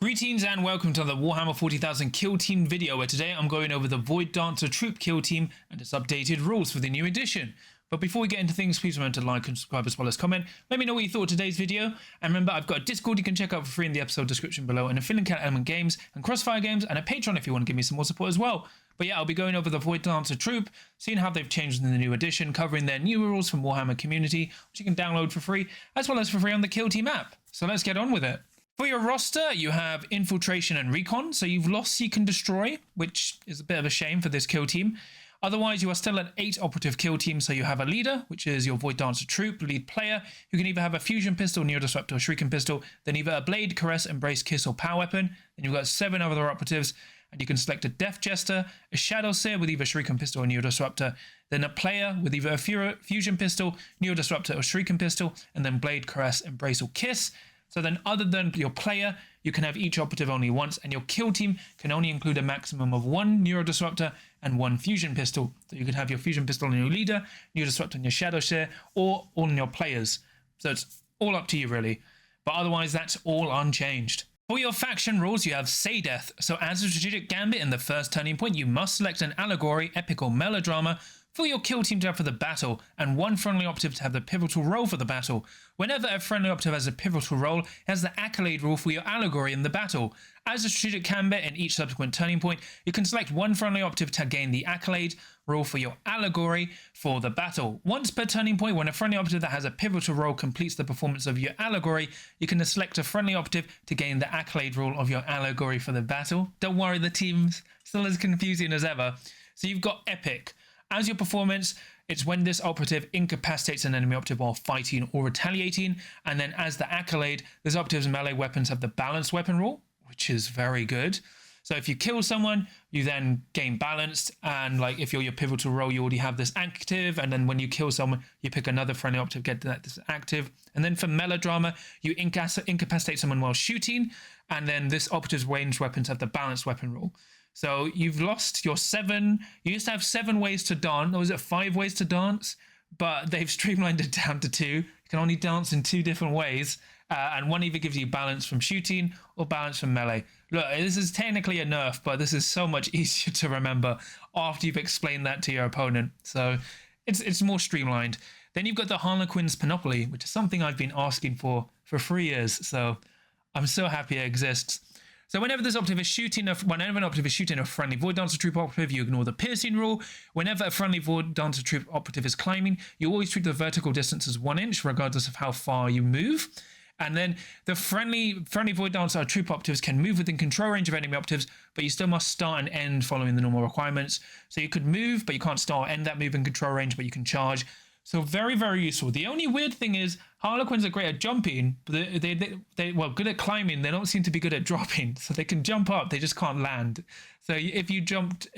Greetings and welcome to the Warhammer 40,000 kill team video, where today I'm going over the Void-Dancer Troupe kill team and its updated rules for the new edition. But before we get into things, please remember to like and subscribe as well as comment. Let me know what you thought of today's video. And remember, I've got a Discord you can check out for free in the episode description below, and a Filling Cat Element Games and Crossfire Games, and a Patreon if you want to give me some more support as well. But yeah, I'll be going over the Void-Dancer Troupe, seeing how they've changed in the new edition, covering their new rules from Warhammer community, which you can download for free, as well as for free on the Kill Team app. So let's get on with it. For your roster, you have Infiltration and Recon, so you've lost Seek and Destroy, which is a bit of a shame for this kill team. Otherwise, you are still an 8 operative kill team, so you have a leader, which is your Void-Dancer Troupe lead player, who can either have a Fusion Pistol, Neo Disruptor, or Shrieking Pistol, then either a Blade, Caress, Embrace, Kiss, or Power Weapon. Then you've got 7 other operatives, and you can select a Death Jester, a Shadow Seer with either Shrieking Pistol or Neo Disruptor, then a player with either a Fusion Pistol, Neo Disruptor, or Shrieking Pistol, and then Blade, Caress, Embrace, or Kiss. So then other than your player, you can have each operative only once, and your kill team can only include a maximum of 1 Neo Disruptor and 1 Fusion Pistol. So you can have your Fusion Pistol on your leader, Neo Disruptor on your Shadow Share, or all on your players. So it's all up to you really. But otherwise, that's all unchanged. For your faction rules, you have Say Death. So as a strategic gambit in the first turning point, you must select an allegory, epic, or melodrama for your kill team to have for the battle, and 1 friendly operative to have the pivotal role for the battle. Whenever a friendly operative has a pivotal role, it has the accolade rule for your allegory in the battle. As a strategic gambit in each subsequent turning point, you can select 1 friendly operative to gain the accolade rule for your allegory for the battle. Once per turning point, when a friendly operative that has a pivotal role completes the performance of your allegory, you can select a friendly operative to gain the accolade rule of your allegory for the battle. Don't worry, the team's still as confusing as ever. So you've got epic. As your performance, it's when this operative incapacitates an enemy operative while fighting or retaliating. And then as the accolade, this operative's melee weapons have the balanced weapon rule, which is very good. So if you kill someone, you then gain balanced. And like if you're your pivotal role, you already have this active. And then when you kill someone, you pick another friendly operative, get that this active. And then for melodrama, you incapacitate someone while shooting. And then this operative's ranged weapons have the balanced weapon rule. So you've lost your 7. You used to have 7 ways to dance, or was it 5 ways to dance? But they've streamlined it down to 2. You can only dance in 2 different ways, and one either gives you balance from shooting or balance from melee. Look, this is technically a nerf, but this is so much easier to remember after you've explained that to your opponent. So it's more streamlined. Then you've got the Harlequin's Panoply, which is something I've been asking for 3 years. So I'm so happy it exists. So whenever this operative is shooting, whenever an operative is shooting a friendly Void-Dancer Troupe operative, you ignore the piercing rule. Whenever a friendly Void-Dancer Troupe operative is climbing, you always treat the vertical distance as 1 inch, regardless of how far you move. And then the friendly Void-Dancer Troupe operatives can move within control range of enemy operatives, but you still must start and end following the normal requirements. So you could move, but you can't start or end that move in control range, but you can charge. So very, very useful. The only weird thing is Harlequins are great at jumping, but they well, good at climbing. They don't seem to be good at dropping. So they can jump up, they just can't land. So if you dropped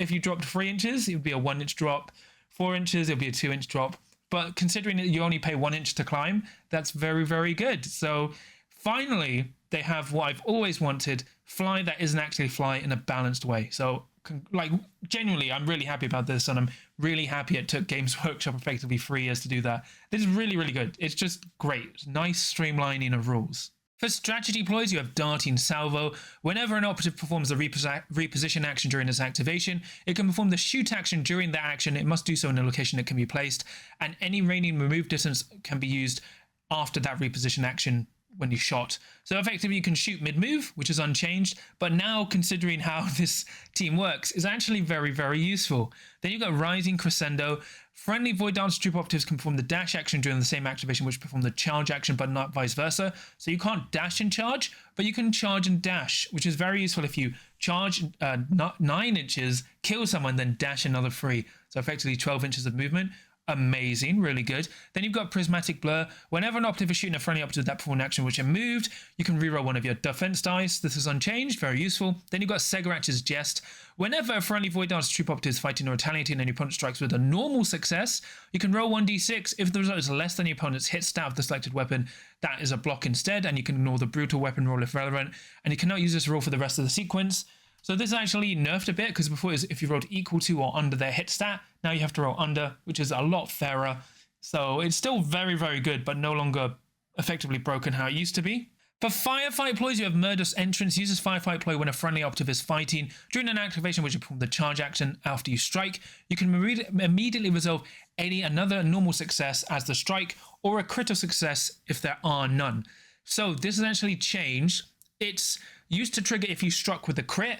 3 inches, it would be a 1 inch drop. 4 inches, it would be a 2 inch drop. But considering that you only pay 1 inch to climb, that's very, very good. So finally, they have what I've always wanted, fly that isn't actually fly in a balanced way. So like genuinely, I'm really happy about this, and I'm really happy it took Games Workshop effectively 3 years to do that. This is really, really good. It's just great. It's nice streamlining of rules. For strategy ploys, you have Darting Salvo. Whenever an operative performs the reposition action during its activation, it can perform the shoot action during that action. It must do so in a location that can be placed, and any remaining remove distance can be used after that reposition action when you shot. So effectively you can shoot mid-move, which is unchanged, but now considering how this team works is actually very, very useful. Then you've got Rising Crescendo. Friendly Void-Dancer Troupe operatives can perform the dash action during the same activation which perform the charge action, but not vice versa. So you can't dash and charge, but you can charge and dash, which is very useful if you charge 9 inches, kill someone, then dash another 3. So effectively 12 inches of movement. Amazing, really good. Then you've got Prismatic Blur. Whenever an operative is shooting a friendly operative that performed an action which are moved, you can reroll one of your defense dice. This is unchanged, very useful. Then you've got Segaratch's Jest. Whenever a friendly Void-Dancer Troupe operative is fighting or retaliating and your opponent strikes with a normal success, you can roll 1d6. If the result is less than your opponent's hit stat of the selected weapon, that is a block instead, and you can ignore the brutal weapon roll if relevant, and you cannot use this roll for the rest of the sequence. So this is actually nerfed a bit, because before it was if you rolled equal to or under their hit stat, now you have to roll under, which is a lot fairer. So it's still very, very good, but no longer effectively broken how it used to be. For Firefight Ploys, you have Murderous Entrance. Uses Firefight Ploy when a friendly operative is fighting. During an activation which will perform the charge action after you strike, you can immediately resolve another normal success as the strike or a critical success if there are none. So this has actually changed. It's used to trigger if you struck with a crit.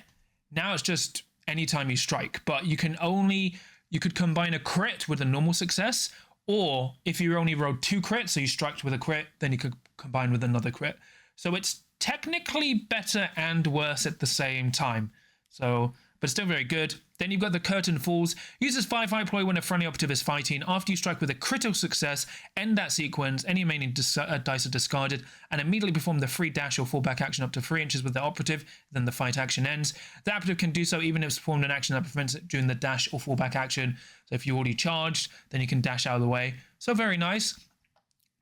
Now it's just anytime you strike. But you could combine a crit with a normal success, or if you only rolled 2 crits, so you struck with a crit, then you could combine with another crit. So it's technically better and worse at the same time. But still very good. Then you've got the Curtain Falls. Uses Firefight Ploy when a friendly operative is fighting. After you strike with a critical success, end that sequence. Any remaining dice are discarded, and immediately perform the free dash or fallback action up to 3 inches with the operative. Then the fight action ends. The operative can do so even if it's performed an action that prevents it during the dash or fallback action. So if you already charged, then you can dash out of the way. So very nice.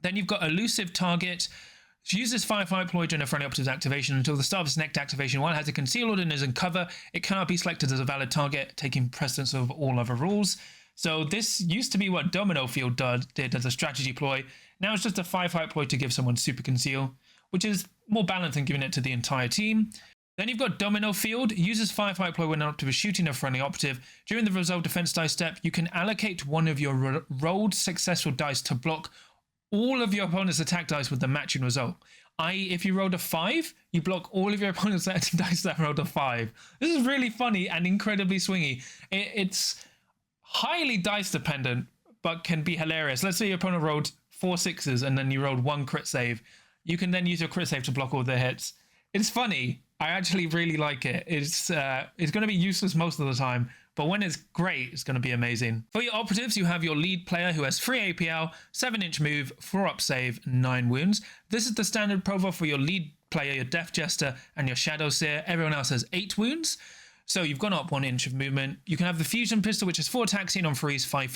Then you've got Elusive Target. She uses Firefight Ploy during a friendly operative's activation until the start of its next activation. While it has a concealed and is in cover, it cannot be selected as a valid target, taking precedence over all other rules. So this used to be what Domino Field did as a strategy ploy. Now it's just a Firefight Ploy to give someone super conceal, which is more balanced than giving it to the entire team. Then you've got Domino Field. Uses Firefight Ploy when an operative is shooting a friendly operative. During the resolve defense dice step, you can allocate one of your rolled successful dice to block all of your opponent's attack dice with the matching result. If you rolled a 5, you block all of your opponent's dice that rolled a 5. This is really funny and incredibly swingy. It's highly dice dependent, but can be hilarious. Let's say your opponent rolled 4 6s and then you rolled 1 crit save. You can then use your crit save to block all their hits. It's funny. I actually really like it. It's going to be useless most of the time, but when it's great, it's going to be amazing. For your operatives, you have your lead player who has 3 APL, 7-inch move, 4 up save, 9 wounds. This is the standard profile for your lead player, your Death Jester, and your Shadow Seer. Everyone else has 8 wounds. So you've gone up 1 inch of movement. You can have the Fusion Pistol, which is 4 attack, seen on freeze, 5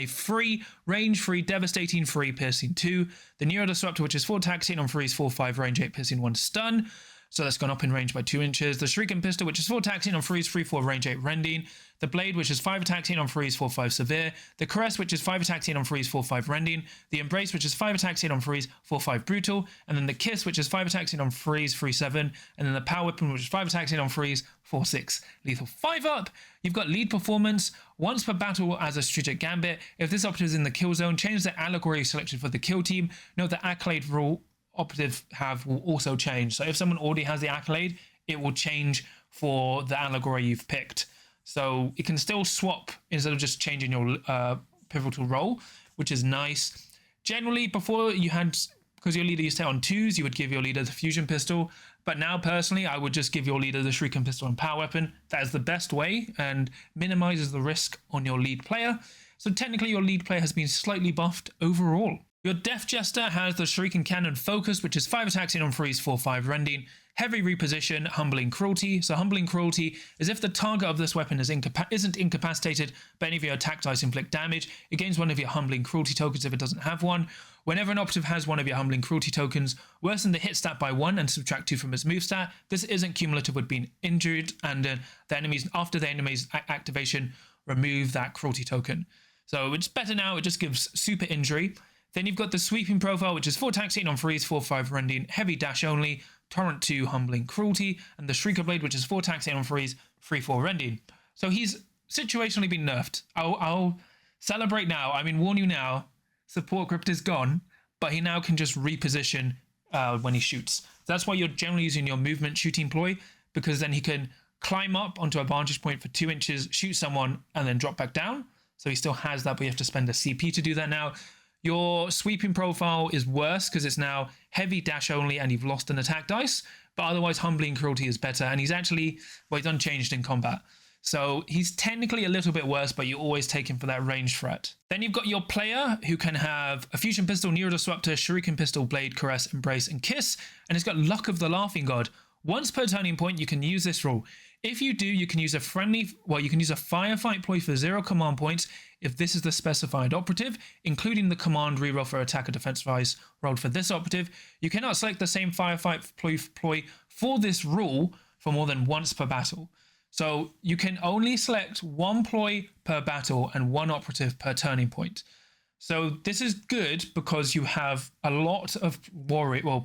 free, range 3, devastating 3, piercing 2. The Neuro Disruptor, which is 4 attack, seen on freeze, 4, 5, range 8, piercing 1, stun. So that's gone up in range by 2 inches. The Shrieking Pistol, which is 4 attack, seen on freeze, 3, 4, range 8, rending. The Blade, which is 5 attack, seen on freeze, 4, 5, severe. The Caress, which is 5 attack, seen on freeze, 4, 5, rending. The Embrace, which is 5 attack, seen on freeze, 4, 5, brutal. And then the Kiss, which is 5 attack, seen on freeze, 3, 7. And then the Power Weapon, which is 5 attack, seen on freeze, 4, 6. Lethal 5 up. You've got lead performance. Once per battle as a strategic gambit. If this operative is in the kill zone, change the allegory selection for the kill team. Note the accolade rule operative will also change. So if someone already has the accolade, it will change for the allegory you've picked. So it can still swap instead of just changing your pivotal role, which is nice. Generally, before you had, because your leader used to hit on 2s, you would give your leader the Fusion Pistol. But now, personally, I would just give your leader the Shrieking Pistol and Power Weapon. That is the best way and minimizes the risk on your lead player. So technically, your lead player has been slightly buffed overall. Your Death Jester has the Shrieking Cannon Focus, which is 5 attacks in on freeze, 4, 5 rending, heavy reposition, Humbling Cruelty. So Humbling Cruelty is if the target of this weapon isn't incapacitated, but any of your attack dice inflict damage, it gains one of your Humbling Cruelty tokens if it doesn't have one. Whenever an operative has one of your Humbling Cruelty tokens, worsen the hit stat by 1 and subtract 2 from its move stat. This isn't cumulative with being injured, and after the enemy's activation, remove that Cruelty token. So it's better now, it just gives super injury. Then you've got the Sweeping Profile, which is 4 attack, seen on freeze, 4, 5 rending, heavy dash only, Torrent 2, Humbling Cruelty, and the Shrieker Blade, which is 4 attack, seen on freeze, 3, 4 rending. So he's situationally been nerfed. I'll celebrate now. I mean, warn you now, support crypt is gone, but he now can just reposition when he shoots. That's why you're generally using your movement shooting ploy, because then he can climb up onto a vantage point for 2 inches, shoot someone, and then drop back down. So he still has that, but you have to spend a CP to do that now. Your Sweeping Profile is worse because it's now heavy dash only and you've lost an attack dice, but otherwise Humbling Cruelty is better, and he's actually, well, he's unchanged in combat. So he's technically a little bit worse, but you always take him for that range threat. Then you've got your player who can have a Fusion Pistol, Neuro Disruptor, Shuriken Pistol, Blade, Caress, Embrace, and Kiss, and it's got Luck of the Laughing God. Once per turning point, you can use this rule. If you do, you can use a Firefight Ploy for 0 command points if this is the specified operative, including the command reroll for attack or defense dice rolled for this operative. You cannot select the same Firefight Ploy for this rule for more than once per battle. So you can only select 1 ploy per battle and 1 operative per turning point. So this is good because you have a lot of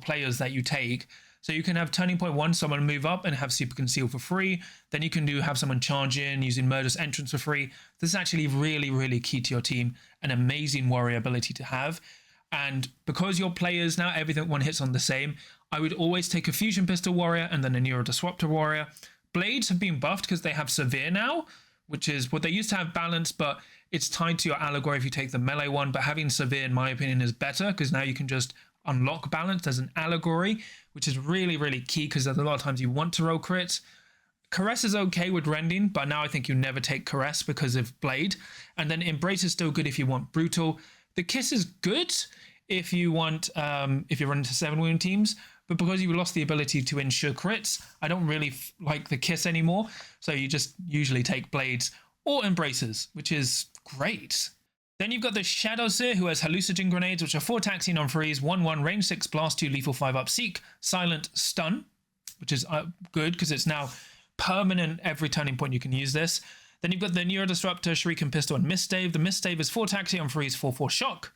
players that you take. So you can have turning point 1, someone move up and have super conceal for free. Then you can have someone charge in using murderous entrance for free. This is actually really, really key to your team. An amazing warrior ability to have. And because your players now, everyone hits on the same, I would always take a fusion pistol warrior and then a neurodisruptor warrior. Blades have been buffed because they have severe now, which is what they used to have balance, but it's tied to your allegory if you take the melee one. But having severe, in my opinion, is better because now you can just unlock balance as an allegory, which is really, really key because there's a lot of times you want to roll crits. Caress is okay with rending, but now I think you never take Caress because of Blade. And then Embrace is still good if you want Brutal. The Kiss is good if you want, if you run into 7 wound teams, but because you lost the ability to ensure crits, I don't really like the Kiss anymore. So you just usually take Blades or Embraces, which is great. Then you've got the Shadow Seer, who has Hallucinogen Grenades, which are 4 taxing on freeze, 1/1, range 6, blast 2, lethal 5 up, seek, silent, stun, which is good because it's now permanent every turning point you can use this. Then you've got the Neurodisruptor, Shuriken Pistol, and Mistave. The Mistave is 4 taxing on freeze, 4/4 shock.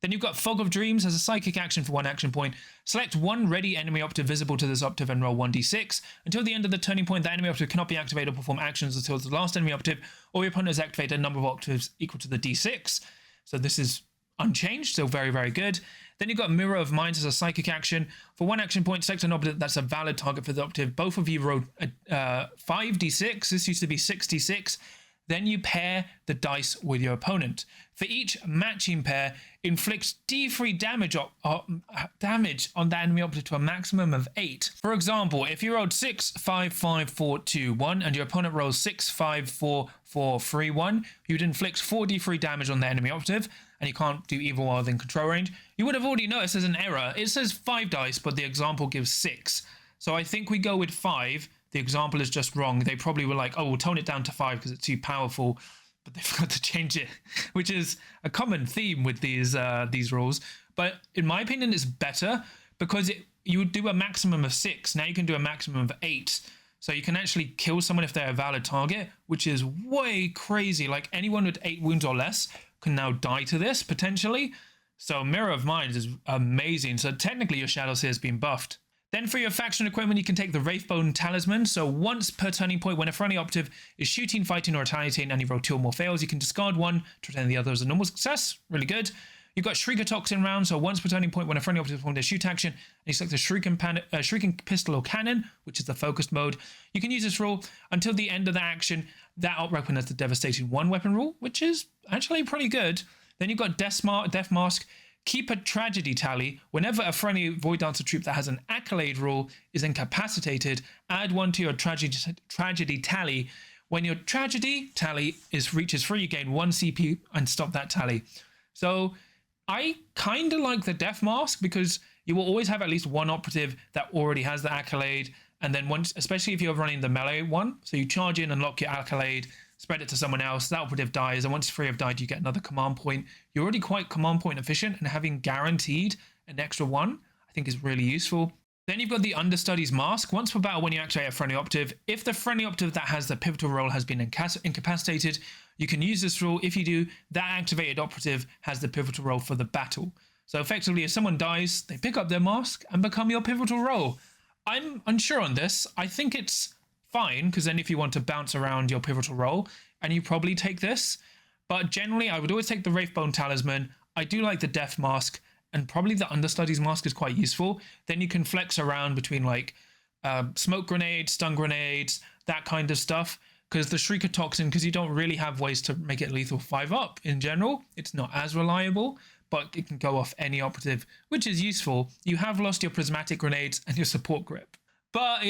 Then you've got Fog of Dreams as a psychic action for 1 action point. Select 1 ready enemy operative visible to this operative and roll 1d6. Until the end of the turning point, the enemy operative cannot be activated or perform actions until the last enemy operative or your opponent has activated a number of operatives equal to the d6. So this is unchanged, so very, very good. Then you've got Mirror of Minds as a psychic action. For 1 action point, select an operative that's a valid target for the operative. Both of you rolled 5d6. This used to be 6d6. Then you pair the dice with your opponent. For each matching pair, inflicts d3 damage on the enemy operative to a maximum of 8. For example, if you rolled 6, 5, 5, 4, 2, 1, and your opponent rolls 6, 5, 4, 4, 3, 1, you'd inflict 4d3 damage on the enemy operative, and you can't do either while within control range. You would have already noticed there's an error. It says 5 dice, but the example gives 6. So I think we go with 5. The example is just wrong. They probably were like, oh, we'll tone it down to 5 because it's too powerful, but they forgot to change it, which is a common theme with these rules. But in my opinion, it's better because you would do a maximum of 6. Now you can do a maximum of 8. So you can actually kill someone if they're a valid target, which is way crazy. Like anyone with 8 wounds or less can now die to this potentially. So Mirror of Minds is amazing. So technically your Shadow Seer has been buffed. Then for your faction equipment, you can take the Wraithbone Talisman. So once per turning point, when a friendly operative is shooting, fighting, or retaliating, and you roll 2 or more fails, you can discard 1 to return the other as a normal success. Really good. You've got Shrieker Toxin round. So once per turning point, when a friendly operative performs their shoot action, and you select the Shrieking Pistol or Cannon, which is the focused mode, you can use this rule until the end of the action. That op weapon has the Devastating 1 weapon rule, which is actually pretty good. Then you've got Death Mask. Keep a tragedy tally. Whenever a friendly Void-Dancer Troupe that has an accolade rule is incapacitated, add 1 to your tragedy tally. When your tragedy tally reaches 3, you gain 1 CP and stop that tally. So I kind of like the Death Mask because you will always have at least 1 operative that already has the accolade. And then once, especially if you're running the melee one, so you charge in and lock your accolade, spread it to someone else, that operative dies, and once 3 have died, you get another command point. You're already quite command point efficient, and having guaranteed an extra 1, I think is really useful. Then you've got the Understudy's Mask. Once per battle, when you activate a friendly operative, if the friendly operative that has the pivotal role has been incapacitated, you can use this rule. If you do, that activated operative has the pivotal role for the battle. So effectively, if someone dies, they pick up their mask and become your pivotal role. I'm unsure on this. I think it's fine, because then if you want to bounce around your pivotal role, and you probably take this, but generally I would always take the Wraithbone Talisman. I do like the Death Mask, and probably the Understudy's Mask is quite useful. Then you can flex around between like smoke grenades, stun grenades, that kind of stuff, because the Shrieker Toxin, because you don't really have ways to make it lethal 5 up in general, it's not as reliable, but it can go off any operative, which is useful. You have lost your prismatic grenades and your support grip, but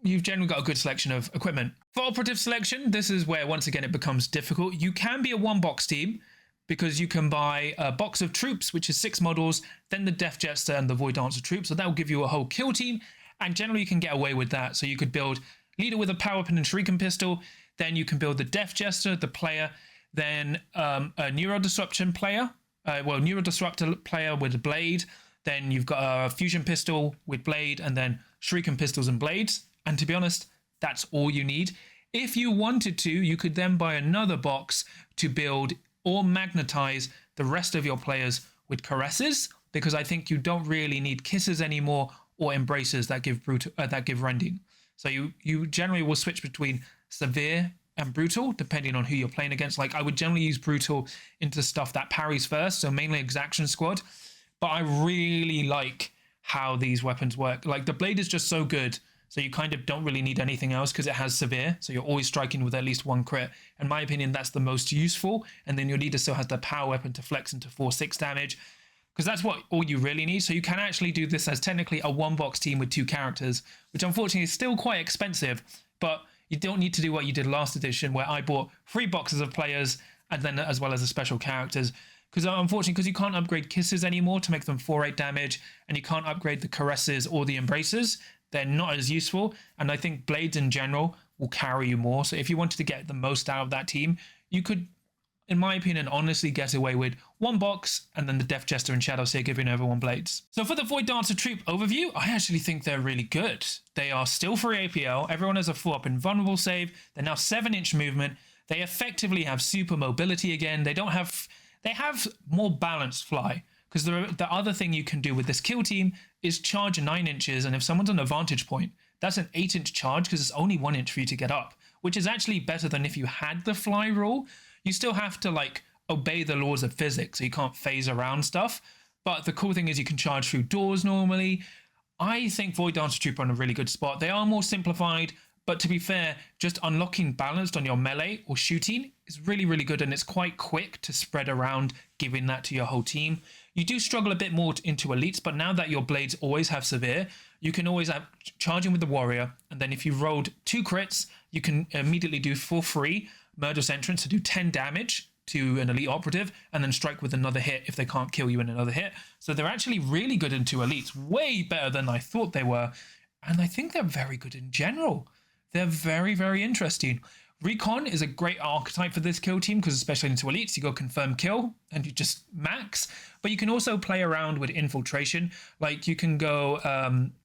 you've generally got a good selection of equipment. For Operative Selection, this is where, once again, it becomes difficult. You can be a 1-box team because you can buy a box of troops, which is 6 models, then the Death Jester and the Void-Dancer Troupe. So that will give you a whole kill team, and generally you can get away with that. So you could build Leader with a Power Weapon and Shuriken Pistol, then you can build the Death Jester, the player, then a Neurodisruption player, Neurodisruptor player with a blade, then you've got a Fusion Pistol with blade, and then Shuriken Pistols and blades. And to be honest, that's all you need. If you wanted to, you could then buy another box to build or magnetize the rest of your players with caresses, because I think you don't really need kisses anymore or embraces that give rending. So you generally will switch between severe and brutal depending on who you're playing against. Like I would generally use brutal into stuff that parries first, so mainly exaction squad. But I really like how these weapons work. Like the blade is just so good, so you kind of don't really need anything else because it has severe, so you're always striking with at least one crit. In my opinion, that's the most useful. And then your leader still has the power weapon to flex into 4/6 damage, because that's what all you really need. So you can actually do this as technically a one-box team with 2 characters, which unfortunately is still quite expensive, but you don't need to do what you did last edition, where I bought 3 boxes of players and then as well as the special characters. Because unfortunately, because you can't upgrade kisses anymore to make them 4/8 damage, and you can't upgrade the caresses or the embraces, they're not as useful. And I think blades in general will carry you more. So if you wanted to get the most out of that team, you could, in my opinion, honestly get away with 1 box and then the Death Jester and Shadowseer giving everyone blades. So for the Void-Dancer Troupe overview, I actually think they're really good. They are still free APL. Everyone has a 4-up invulnerable save. They're now 7-inch movement. They effectively have super mobility again. They have more balanced fly, because the other thing you can do with this kill team is charge 9 inches, and if someone's on a vantage point, that's an 8-inch charge because it's only 1 inch for you to get up, which is actually better than if you had the fly rule. You still have to like obey the laws of physics, so you can't phase around stuff. But the cool thing is you can charge through doors normally. I think Void-Dancer Troupe are in a really good spot. They are more simplified, but to be fair, just unlocking balanced on your melee or shooting is really, really good, and it's quite quick to spread around, giving that to your whole team. You do struggle a bit more into elites, but now that your blades always have severe, you can always have charging with the warrior, and then if you rolled 2 crits, you can immediately do for free Murderous Entrance to do 10 damage to an elite operative, and then strike with another hit if they can't kill you in another hit. So they're actually really good into elites, way better than I thought they were, and I think they're very good in general. They're very, very interesting. Recon is a great archetype for this kill team, because especially into elites, you go confirm kill and you just max. But you can also play around with infiltration. Like you can go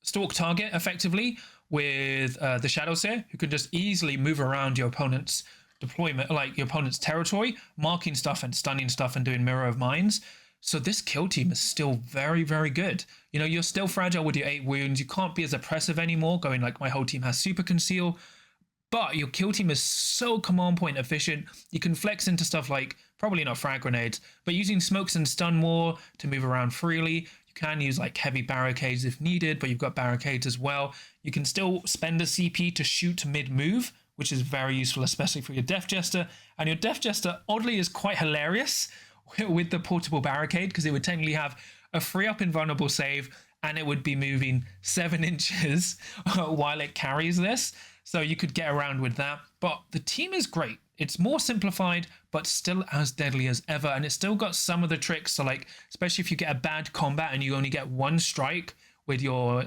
stalk target effectively with the Shadowseer, who can just easily move around your opponent's deployment, like your opponent's territory, marking stuff and stunning stuff and doing mirror of minds. So this kill team is still very, very good. You know, you're still fragile with your 8 wounds. You can't be as oppressive anymore, going like my whole team has super conceal. But your kill team is so command point efficient. You can flex into stuff like, probably not frag grenades, but using smokes and stun more to move around freely. You can use like heavy barricades if needed, but you've got barricades as well. You can still spend a CP to shoot mid-move, which is very useful, especially for your Death Jester. And your Death Jester, oddly, is quite hilarious with the portable barricade, because it would technically have a 3-up invulnerable save, and it would be moving 7 inches while it carries this. So you could get around with that. But the team is great. It's more simplified, but still as deadly as ever. And it's still got some of the tricks. So like, especially if you get a bad combat and you only get 1 strike with your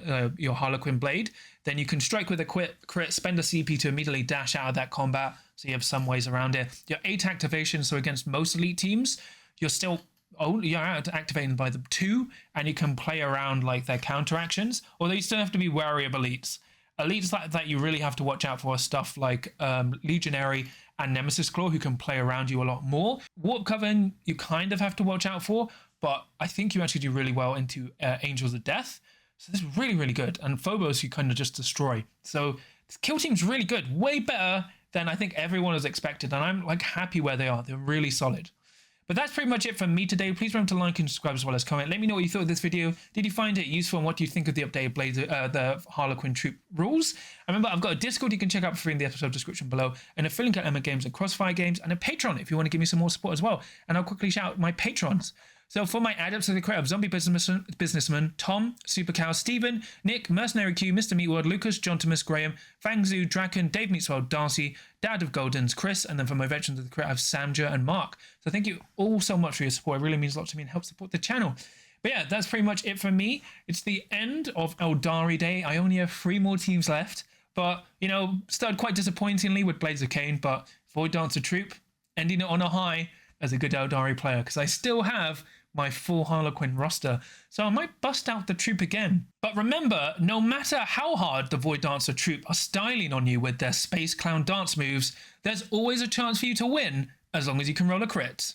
Harlequin blade, then you can strike with a crit, spend a CP to immediately dash out of that combat. So you have some ways around it. Your 8 activation, so against most elite teams, you're activating by the 2, and you can play around like their counter actions, although you still have to be wary of elites. Elites that you really have to watch out for are stuff like Legionary and Nemesis Claw, who can play around you a lot more. Warp Coven, you kind of have to watch out for, but I think you actually do really well into Angels of Death. So this is really, really good. And Phobos, you kind of just destroy. So this kill team's really good, way better than I think everyone has expected. And I'm like happy where they are. They're really solid. But that's pretty much it from me today. Please remember to like and subscribe as well as comment. Let me know what you thought of this video. Did you find it useful, and what do you think of the updated the Harlequin Troupe rules? And remember, I've got a Discord you can check out for free in the episode description below, and a affiliate at Emma Games and Crossfire Games, and a Patreon if you want to give me some more support as well. And I'll quickly shout out my patrons. So for my adepts of the creative Zombie Businessman, Tom, Supercow, Stephen, Nick, Mercenary Q, Mr. Meatwad, Lucas, John Thomas, Graham, Fangzu, Draken, Dave Meatswell, Darcy, Dad of Goldens, Chris, and then for my veterans of the creative Samja and Mark. So thank you all so much for your support. It really means a lot to me and helps support the channel. But yeah, that's pretty much it from me. It's the end of Eldari Day. I only have 3 more teams left. But, you know, started quite disappointingly with Blades of Cain, but Void-Dancer Troupe, ending it on a high as a good Eldari player, because I still have my full Harlequin roster, so I might bust out the troupe again. But remember, no matter how hard the Void-Dancer Troupe are styling on you with their Space Clown dance moves, there's always a chance for you to win, as long as you can roll a crit.